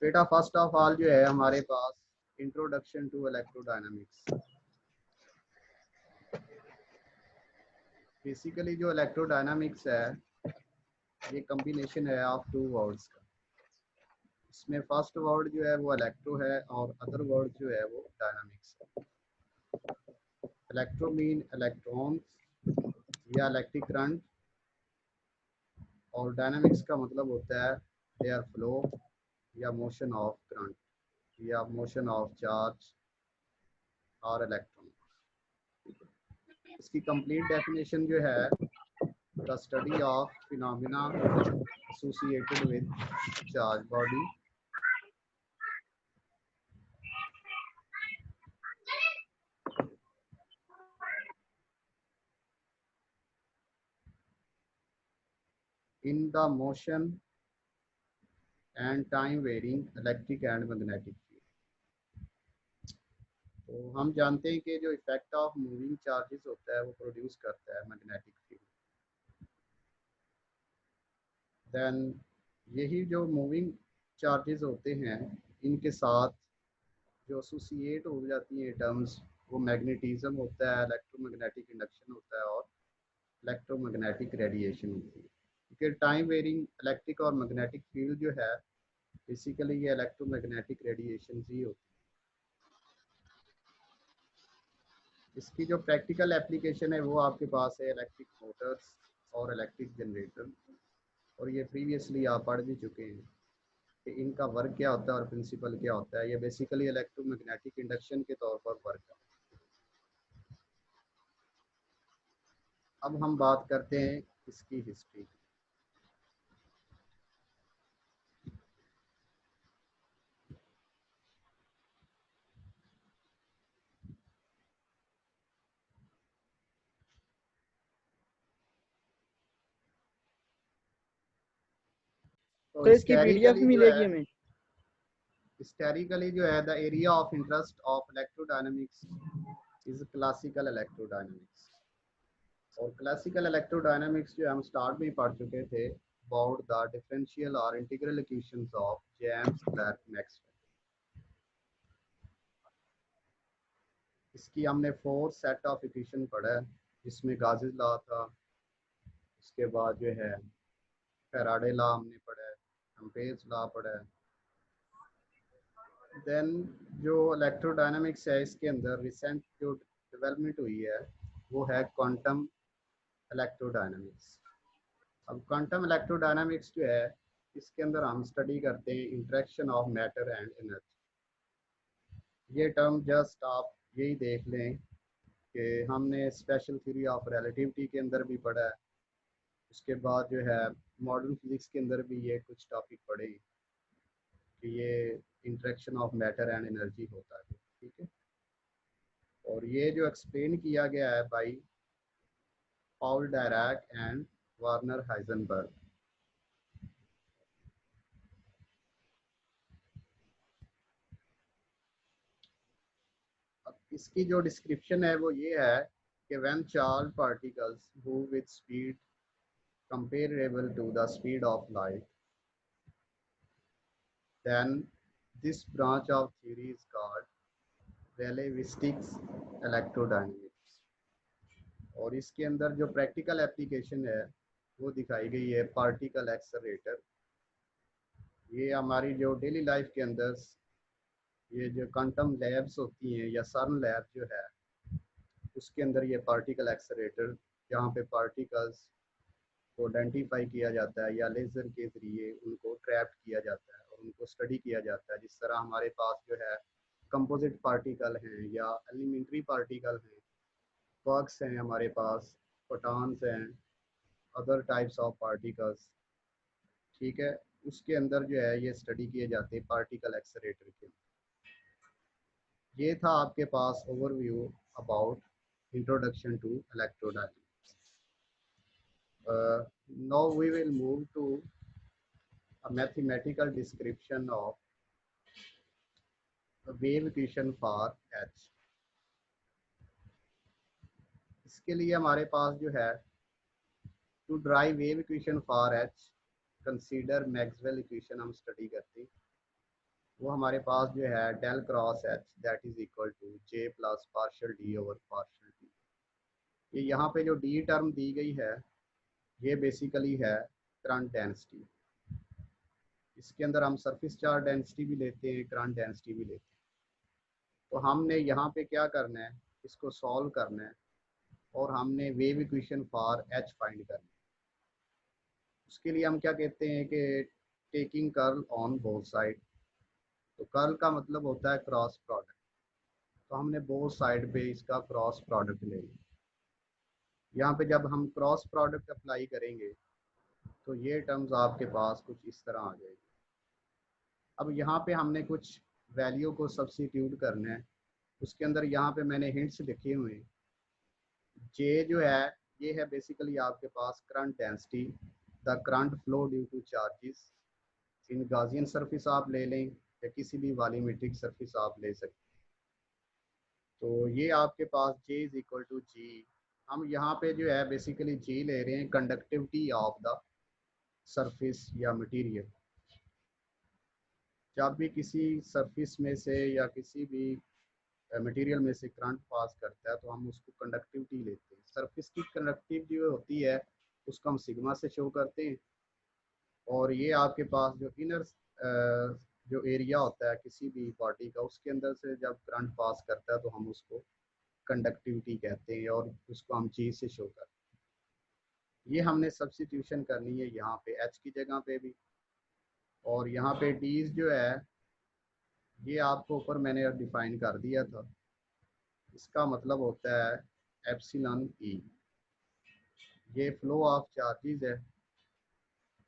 बेटा first of all जो है हमारे पास इंट्रोडक्शन टू इलेक्ट्रोडायनामिक्स। बेसिकली जो इलेक्ट्रोडायनामिक्स है ये कॉम्बिनेशन है ऑफ टू वर्ड्स का। इसमें फर्स्ट वर्ड जो है वो इलेक्ट्रो है और अदर वर्ड जो है वो डायनामिक्स है। इलेक्ट्रो मीन इलेक्ट्रॉन्स या इलेक्ट्रिक करंट, और डायनामिक्स का मतलब होता है एयर फ्लो या मोशन ऑफ करंट या मोशन ऑफ चार्ज और इलेक्ट्रॉन। इसकी कंप्लीट डेफिनेशन जो है the study of phenomena associated with charge body in the motion and time varying electric and magnetic field. तो हम जानते हैं कि जो इफेक्ट ऑफ मूविंग चार्जेस होता है वो प्रोड्यूस करता है मैग्नेटिक फील्ड। देन यही जो मूविंग चार्जेस होते हैं इनके साथ जो एसोसिएट हो जाती हैं टर्म्स, वो मैग्नेटिज्म होता है, इलेक्ट्रोमैग्नेटिक इंडक्शन होता है और इलेक्ट्रोमैग्नेटिक रेडिएशन होती है। क्योंकि टाइम वेरिंग इलेक्ट्रिक और मैग्नेटिक फील्ड जो है बेसिकली ये इलेक्ट्रोमैग्नेटिक रेडिएशन ही होती है। इसकी जो प्रैक्टिकल एप्लीकेशन है वो आपके पास है इलेक्ट्रिक मोटर्स और इलेक्ट्रिक जनरेटर, और ये प्रीवियसली आप पढ़ भी चुके हैं कि इनका वर्क क्या होता है और प्रिंसिपल क्या होता है। ये बेसिकली इलेक्ट्रोमैग्नेटिक इंडक्शन के तौर पर वर्क है। अब हम बात करते हैं इसकी हिस्ट्री। तो तो इसकी पीडीएफ मिलेगी हमें? हिस्टोरिकली जो है the area of interest of electrodynamics is classical electrodynamics. और क्लासिकल इलेक्ट्रोडायनामिक्स जो हम स्टार्ट में ही पढ़ चुके थे अबाउट द डिफरेंशियल और integral equations of James clerk Maxwell. इसकी हमने 4 सेट ऑफ इक्वेशन पढ़ा है जिसमें गाउस लॉ था, उसके बाद जो है फैराडे लॉ हमने पढ़ा है, एम्पेयर्स लॉ पढ़ा है। देन जो इलेक्ट्रोडायनामिक्स है इसके अंदर रिसेंट जो डेवलपमेंट हुई है वो है क्वांटम इलेक्ट्रोडायनामिक्स। अब क्वांटम इलेक्ट्रोडायनामिक्स जो है इसके अंदर हम स्टडी करते हैं interaction of matter and energy. ये टर्म जस्ट आप यही देख लें कि हमने स्पेशल थ्योरी ऑफ रिलेटिविटी के अंदर भी पढ़ा है, उसके बाद जो है मॉडर्न फिजिक्स के अंदर भी ये कुछ टॉपिक पढ़े कि ये interaction of matter and energy होता है। ठीक है, और ये जो एक्सप्लेन किया गया है by Paul Dirac and Warner Heisenberg. अब इसकी जो डिस्क्रिप्शन है वो ये है कि when charge particles move with speed comparable to the speed of light, then this branch of theory is called relativistic electrodynamics। और इसके अंदर जो प्रैक्टिकल एप्लीकेशन है वो दिखाई गई है पार्टिकल एक्सेलरेटर। ये हमारी जो डेली लाइफ के अंदर ये जो क्वांटम लैब्स होती हैं या सर्न लैब जो है उसके अंदर ये पार्टिकल एक्सेलरेटर, जहाँ पे पार्टिकल्स को आइडेंटिफाई किया जाता है या लेज़र के ज़रिए उनको ट्रैप किया जाता है और उनको स्टडी किया जाता है। जिस तरह हमारे पास जो है कंपोजिट पार्टिकल हैं या एलिमेंट्री पार्टिकल हैं, क्वार्क्स हैं, हमारे पास फोटॉन्स हैं, अदर टाइप्स ऑफ पार्टिकल्स। ठीक है, उसके अंदर जो है ये स्टडी किए जाते हैं पार्टिकल एक्सेलरेटर के। ये था आपके पास overview about introduction to electrodynamics. now we will move to a mathematical description of a wave equation for H। इसके लिए हमारे पास जो है to drive wave equation for H consider Maxwell equation हम स्टडी करते हैं। वो हमारे पास जो है del cross H that is equal to J plus partial D over partial D. ये यहाँ पे जो डी टर्म दी गई है ये बेसिकली है करंट डेंसिटी। इसके अंदर हम सरफेस चार्ज डेंसिटी भी लेते हैं, करंट डेंसिटी भी लेते हैं। तो हमने यहाँ पे क्या करना है, इसको सॉल्व करना है और हमने wave equation for H find करना है। उसके लिए हम क्या कहते हैं कि taking curl on both side. तो कर्ल का मतलब होता है क्रॉस प्रोडक्ट। तो हमने बोथ साइड पे इसका क्रॉस प्रोडक्ट ले लिया। यहाँ पे जब हम क्रॉस प्रोडक्ट अप्लाई करेंगे तो ये टर्म्स आपके पास कुछ इस तरह आ जाएगी। अब यहाँ पे हमने कुछ वैल्यू को सब्स्टिट्यूट करना है। उसके अंदर यहाँ पे मैंने हिंट्स लिखे हुए हैं। जे जो है ये है बेसिकली आपके पास current density, the current flow due to charges in Gaussian surface आप ले लें या किसी भी वॉल्यूमेट्रिक सरफेस आप ले सकते हैं। तो ये आपके पास J इज इक्वल टू जी। हम यहाँ पे जो है बेसिकली जी ले रहे हैं कंडक्टिविटी ऑफ द सरफेस या मटेरियल। जब भी किसी सरफेस में से या किसी भी मटेरियल में से करंट पास करता है तो हम उसको कंडक्टिविटी लेते हैं। सरफेस की कंडक्टिविटी जो होती है उसको हम सिग्मा से शो करते हैं। और ये आपके पास जो इनर जो एरिया होता है किसी भी बॉडी का उसके अंदर से जब करंट पास करता है तो हम उसको कंडक्टिविटी कहते हैं और उसको हम चीज से शो करते हैं। ये हमने सब्स्टिट्यूशन करनी है यहाँ पे एच की जगह पे भी। और यहाँ पे डीज जो है ये आपको ऊपर मैंने डिफाइन कर दिया था। इसका मतलब होता है एप्सिलॉन ई। ये फ्लो ऑफ चार्जेस है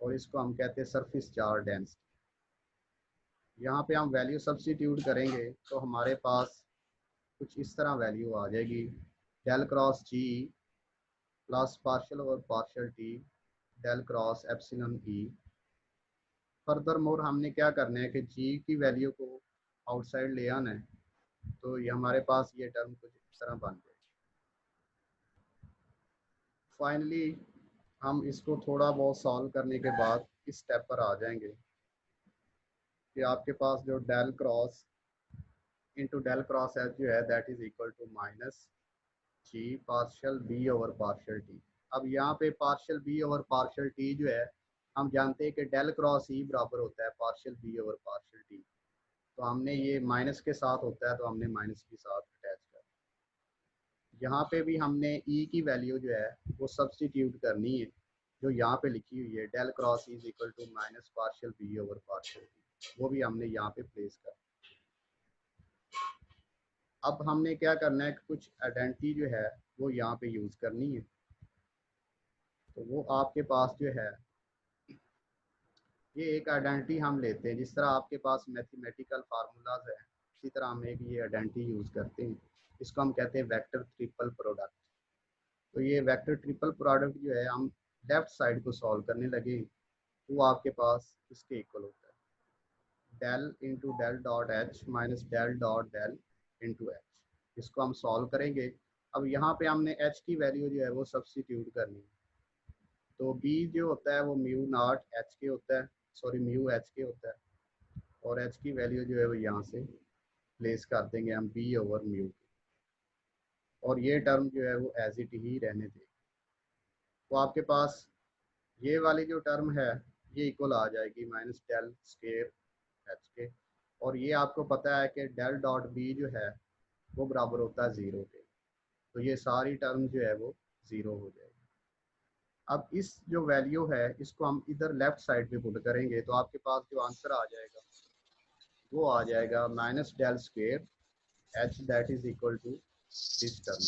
और इसको हम कहते हैं सरफेस चार्ज डेंसिटी। यहाँ पे हम वैल्यू सब्स्टिट्यूट करेंगे तो हमारे पास कुछ इस तरह वैल्यू आ जाएगी, del cross g plus partial और partial t del cross epsilon e. Further more हमने क्या करना है कि जी की वैल्यू को आउटसाइड ले आना है। तो ये हमारे पास ये टर्म कुछ इस तरह बन जाए। फाइनली हम इसको थोड़ा बहुत सॉल्व करने के बाद इस स्टेप पर आ जाएंगे कि आपके पास जो del cross into del cross H जो है that is equal to minus G partial B over partial T. अब यहाँ पे partial B over partial T जो है हम जानते हैं कि डेल क्रॉस ई बराबर होता है partial B over partial T. तो हमने ये माइनस के साथ होता है तो हमने माइनस के साथ अटैच कर। यहाँ पे भी हमने ई की वैल्यू जो है वो सब्स्टिट्यूट करनी है जो यहाँ पे लिखी हुई है del cross is equal to minus partial B over partial T. वो भी हमने यहाँ पे प्लेस कर। अब हमने क्या करना है कि कुछ आइडेंटिटी जो है वो यहाँ पे यूज़ करनी है। तो वो आपके पास जो है ये एक आइडेंटिटी हम लेते हैं। जिस तरह आपके पास मैथमेटिकल फार्मूलाज है इसी तरह हम एक ये आइडेंटिटी यूज़ करते हैं। इसको हम कहते हैं वेक्टर ट्रिपल प्रोडक्ट। तो ये वेक्टर ट्रिपल प्रोडक्ट जो है हम लेफ्ट साइड को सॉल्व करने लगे तो वो आपके पास इसके इक्वल होता है del into del dot H minus del dot del into H. इसको हम सॉल्व करेंगे। अब यहाँ पे हमने एच की वैल्यू जो है वो सब्स्टिट्यूट करनी है। तो बी जो होता है वो म्यू नॉट एच के होता है, सॉरी म्यू एच के होता है। और एच की वैल्यू जो है वो यहाँ से प्लेस कर देंगे हम बी ओवर म्यू। और ये टर्म जो है वो एज इट ही रहने देंगे। तो आपके पास ये वाली जो टर्म है ये इक्वल आ जाएगी माइनस डेल स्क्वायर एच के। और ये आपको पता है कि डेल डॉट बी जो है वो बराबर होता है ज़ीरो के। तो ये सारी टर्म जो है वो ज़ीरो हो जाएगी। अब इस जो वैल्यू है इसको हम इधर लेफ्ट साइड पे पुट करेंगे तो आपके पास जो आंसर आ जाएगा वो आ जाएगा minus del square H that is equal to this term.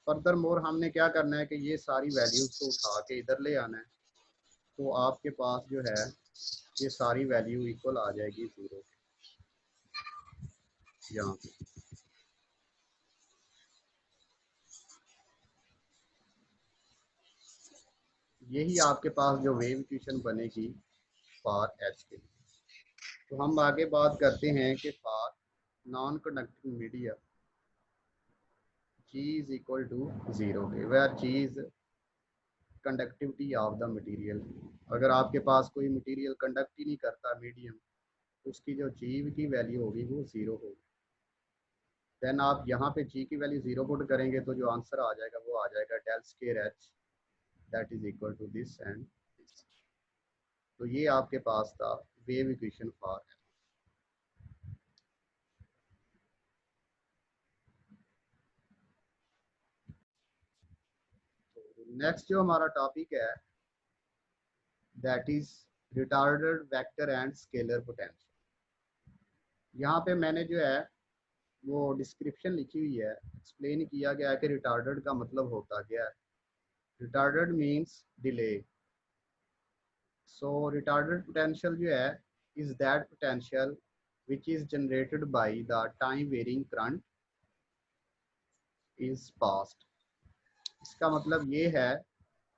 Further मोर हमने क्या करना है कि ये सारी वैल्यूज को उठा के इधर ले आना है। तो आपके पास जो है ये सारी वैल्यू इक्वल आ जाएगी ज़ीरो के यहाँ पे। यही आपके पास जो वेव इक्वेशन बनेगी फॉर एच के लिए। तो हम आगे बात करते हैं कि for non conducting media G is equal to 0 के, where G is conductivity of the material. अगर आपके पास कोई मटेरियल कंडक्ट ही नहीं करता मीडियम उसकी जो जी की वैल्यू होगी वो 0 होगी। देन आप यहाँ पे जी की वैल्यू 0 पुट करेंगे तो जो आंसर आ जाएगा वो आ जाएगा del square H that is equal to this and this. तो ये आपके पास था वेव इक्वेशन फॉर। नेक्स्ट जो हमारा टॉपिक है that is retarded vector and scalar potential. यहाँ पे मैंने जो है वो डिस्क्रिप्शन लिखी हुई है, एक्सप्लेन किया गया है कि रिटार्डेड का मतलब होता क्या है। Retarded means delay. So retarded potential जो है is that potential which is generated by the time varying current is passed। इसका मतलब ये है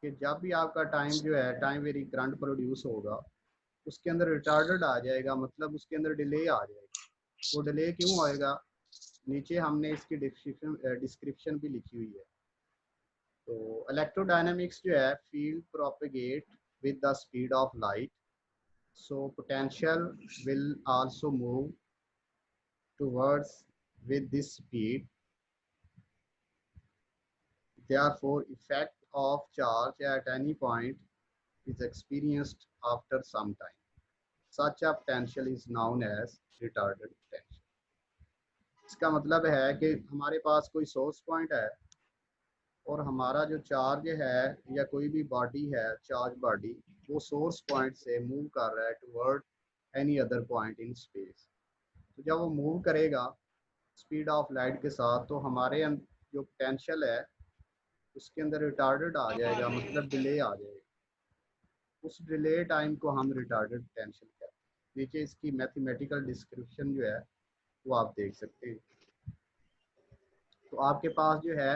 कि जब भी आपका टाइम जो है टाइम वेरिंग करंट प्रोड्यूस होगा उसके अंदर रिटार्डेड आ जाएगा, मतलब उसके अंदर डिले आ जाएगा। वो डिले क्यों आएगा, नीचे हमने इसकी डिस्क्रिप्शन भी लिखी हुई है। तो इलेक्ट्रोडायनामिक्स जो है field propagate with the speed of light, so potential will also move towards with this speed, therefore effect of charge at any point is experienced after some time. Such a potential is known as retarded potential। इसका मतलब है कि हमारे पास कोई source point है और हमारा जो चार्ज है या कोई भी बॉडी है चार्ज बॉडी वो सोर्स पॉइंट से मूव कर रहा है toward any other point in space. तो जब वो मूव करेगा स्पीड ऑफ लाइट के साथ तो हमारे जो पोटेंशियल है उसके अंदर रिटार्डेड आ जाएगा, मतलब डिले आ जाएगा। उस डिले टाइम को हम रिटार्डेड पोटेंशियल कहते हैं। नीचे इसकी मैथमेटिकल डिस्क्रिप्शन जो है वो आप देख सकते हैं। तो आपके पास जो है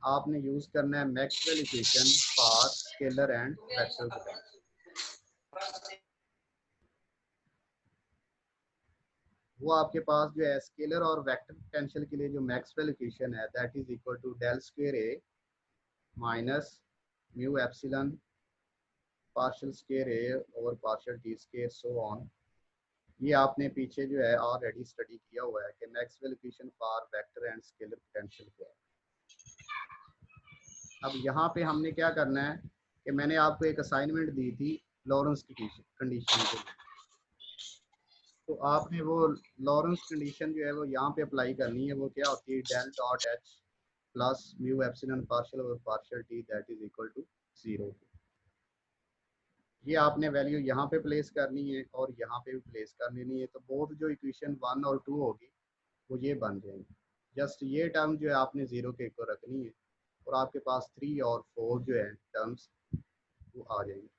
आपने यूज करना है Maxwell equation for scalar and vector potential. वो आपके पास जो है स्केलर और वेक्टर पोटेंशियल के लिए जो मैक्सवेल इक्वेशन है that is equal to del square A minus mu epsilon partial square A over partial T square so on. ये आपने पीछे जो है ऑलरेडी स्टडी किया हुआ है कि Maxwell equation for vector and scalar potential क्या है। अब यहाँ पे हमने क्या करना है कि मैंने आपको एक असाइनमेंट दी थी लॉरेंस कंडीशन के लिए। तो आपने वो लॉरेंस कंडीशन जो है वो यहाँ पे अप्लाई करनी है। वो क्या होती है, del dot h plus mu epsilon partial और partial t that is equal to 0। ये आपने वैल्यू यहाँ पे प्लेस करनी है और यहाँ पे भी प्लेस कर लेनी है। तो बोथ जो इक्वेशन 1 और 2 होगी वो ये बन जाएंगे। जस्ट ये टर्म जो है आपने 0 के इक्वल रखनी है और आपके पास 3 और 4 जो है टर्म्स वो आ जाएंगे।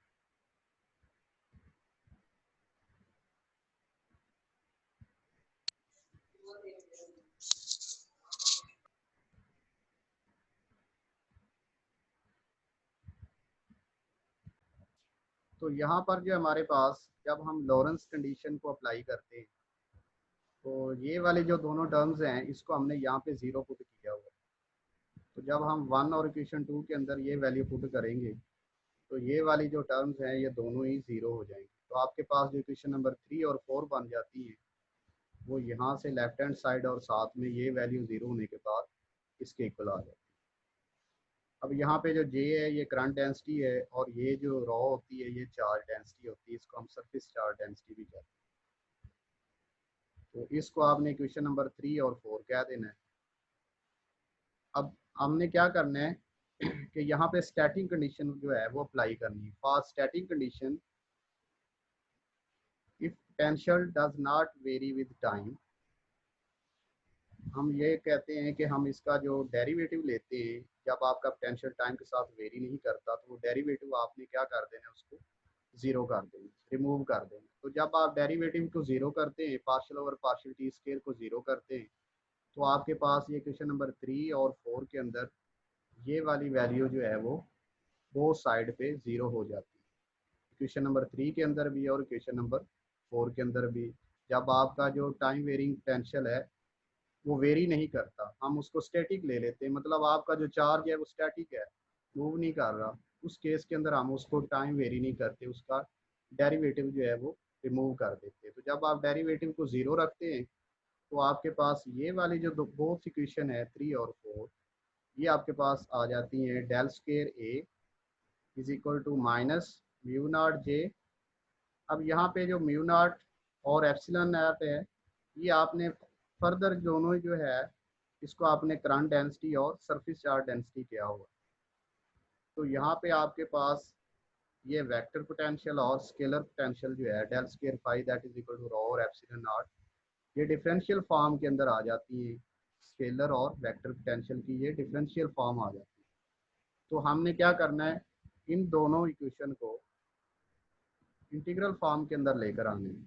तो यहाँ पर जो हमारे पास जब हम लॉरेंस कंडीशन को अप्लाई करते हैं तो ये वाले जो दोनों टर्म्स हैं इसको हमने यहाँ पे 0 पुट किया हुआ है। तो जब हम 1 और इक्वेशन 2 के अंदर ये वैल्यू पुट करेंगे तो ये वाली जो टर्म्स हैं ये दोनों ही 0 हो जाएंगे। तो आपके पास जो इक्वेशन नंबर 3 और 4 बन जाती है वो यहाँ से लेफ्ट हैंड साइड और साथ में ये वैल्यू 0 होने के बाद इसके इक्वल आ जाती है। अब यहाँ पे जो जे है ये करंट डेंसिटी है और ये जो रॉ होती है ये चार्ज डेंसिटी होती है। इसको हम सरफेस चार्ज डेंसिटी भी कहते हैं। तो इसको आपने इक्वेशन नंबर 3 और 4 कह देना है। अब हमने क्या करना है कि यहाँ पे स्टैटिक कंडीशन जो है वो अप्लाई करनी है। For static condition if potential does not very with time, हम ये कहते हैं कि हम इसका जो डेरिवेटिव लेते हैं जब आपका पोटेंशियल टाइम के साथ वेरी नहीं करता तो वो डेरिवेटिव आपने क्या कर देना, उसको 0 कर देना, रिमूव कर देना। तो जब आप डेरिवेटिव को 0 करते हैं, partial over partial T square को 0 करते हैं, तो आपके पास ये क्वेश्चन नंबर 3 और 4 के अंदर ये वाली वैल्यू जो है वो बोथ साइड पे 0 हो जाती है। क्वेश्चन नंबर 3 के अंदर भी और क्वेश्चन नंबर 4 के अंदर भी। जब आपका जो टाइम वेरिंग पोटेंशियल है वो वेरी नहीं करता, हम उसको स्टैटिक ले लेते हैं, मतलब आपका जो चार्ज है वो स्टैटिक है, मूव नहीं कर रहा, उस केस के अंदर हम उसको टाइम वेरी नहीं करते, उसका डेरिवेटिव जो है वो रिमूव कर देते हैं। तो जब आप डेरिवेटिव को 0 रखते हैं तो आपके पास ये वाली जो बोथ इक्वेशन है 3 और 4, ये आपके पास आ जाती हैं del square a is equal to minus mu naught j. अब यहाँ पे जो म्यू नॉट और एप्सिलॉन नॉट है, ये आपने फर्दर दोनों जो है इसको आपने करंट डेंसिटी और सरफेस चार्ज डेंसिटी किया हुआ। तो यहाँ पे आपके पास ये वेक्टर पोटेंशियल और स्केलर पोटेंशियल जो है del square phi that is equal to rho और एप्सिलॉन नॉट, ये डिफरेंशियल फॉर्म के अंदर आ जाती है। स्केलर और वेक्टर पोटेंशियल की ये डिफरेंशियल फॉर्म आ जाती है। तो हमने क्या करना है, इन दोनों इक्वेशन को इंटीग्रल फॉर्म के अंदर लेकर आने हैं।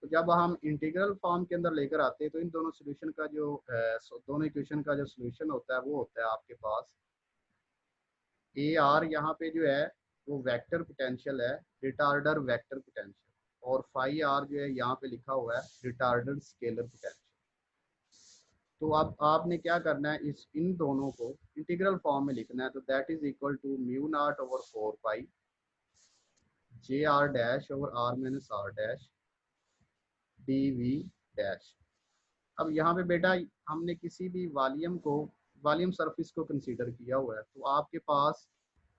तो जब हम इंटीग्रल फॉर्म के अंदर लेकर आते हैं तो इन दोनों सोल्यूशन का जो दोनों इक्वेशन का जो सोल्यूशन होता है वो होता है आपके पास ए आर, यहाँ पे जो है वो वेक्टर पोटेंशियल है, रिटार्डर वेक्टर पोटेंशियल, और फाई आर जो है यहाँ पे लिखा हुआ है रिटार्डर स्केलर पोटेंशियल। तो अब आपने क्या करना है, इस इन दोनों को इंटीग्रल फॉर्म में लिखना है। तो that is equal to mu not over 4 pi J R dash over R minus R dash D V dash. अब यहाँ पे बेटा हमने किसी भी वॉल्यूम सरफेस को कंसीडर किया हुआ है, तो आपके पास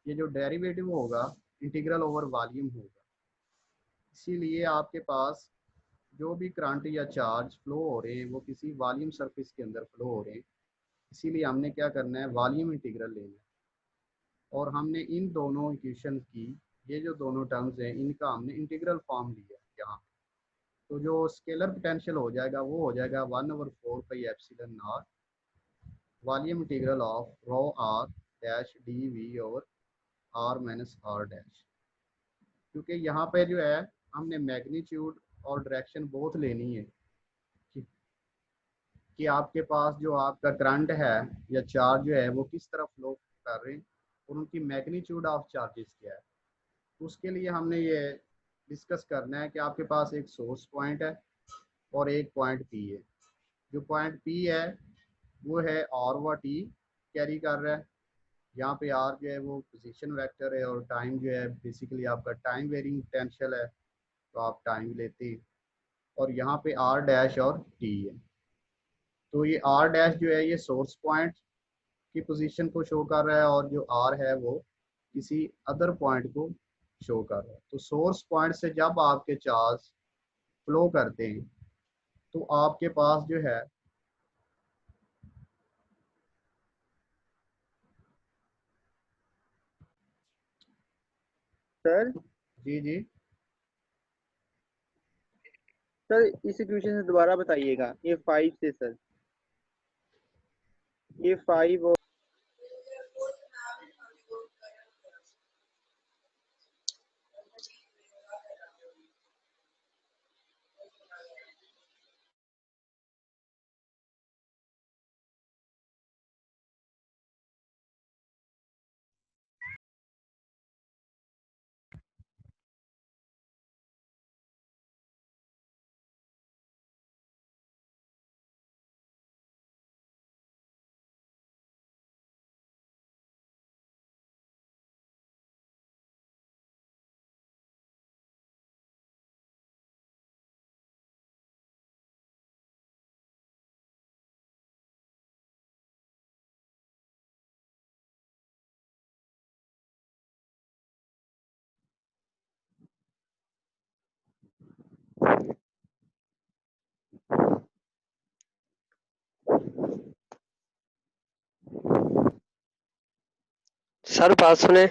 ये जो डेरिवेटिव होगा इंटीग्रल ओवर वॉल्यूम होगा। इसीलिए आपके पास जो भी करंट या चार्ज फ्लो हो रहे हैं वो किसी वॉल्यूम सरफेस के अंदर फ्लो हो रहे हैं। इसीलिए हमने क्या करना है, वॉल्यूम इंटीग्रल लेना है। और हमने इन दोनों इक्वेशन की ये जो दोनों टर्म्स हैं इनका हमने इंटीग्रल फॉर्म लिया है यहाँ। तो जो स्केलर पोटेंशियल हो जाएगा वो हो जाएगा 1/4 pi epsilon not volume integral of rho R dash D V और आर माइनस आर डैश। क्योंकि यहाँ पे जो है हमने मैग्नीट्यूड और डायरेक्शन बोथ लेनी है कि आपके पास जो आपका करंट है या चार्ज जो है वो किस तरफ फ्लो कर रहे हैं और उनकी मैग्नीट्यूड ऑफ चार्जेस क्या है। उसके लिए हमने ये डिस्कस करना है कि आपके पास एक सोर्स पॉइंट है और एक पॉइंट पी है। जो पॉइंट पी है वो है आर व टी कैरी कर रहा है। यहाँ पे आर जो है वो पोजीशन वेक्टर है और टाइम जो है बेसिकली आपका टाइम वेरिंग पोटेंशियल है, तो आप टाइम लेते हैं। और यहाँ पे आर डैश और टी है। तो ये आर डैश जो है ये सोर्स पॉइंट की पोजीशन को शो कर रहा है और जो आर है वो किसी अदर पॉइंट को शो कर रहा है। तो सोर्स पॉइंट से जब आपके चार्ज फ्लो करते हैं तो आपके पास जो है सर जी जी सर इस इक्वेशन से दोबारा बताइएगा, ये 5 से सर, ये 5 और सर बात सुने।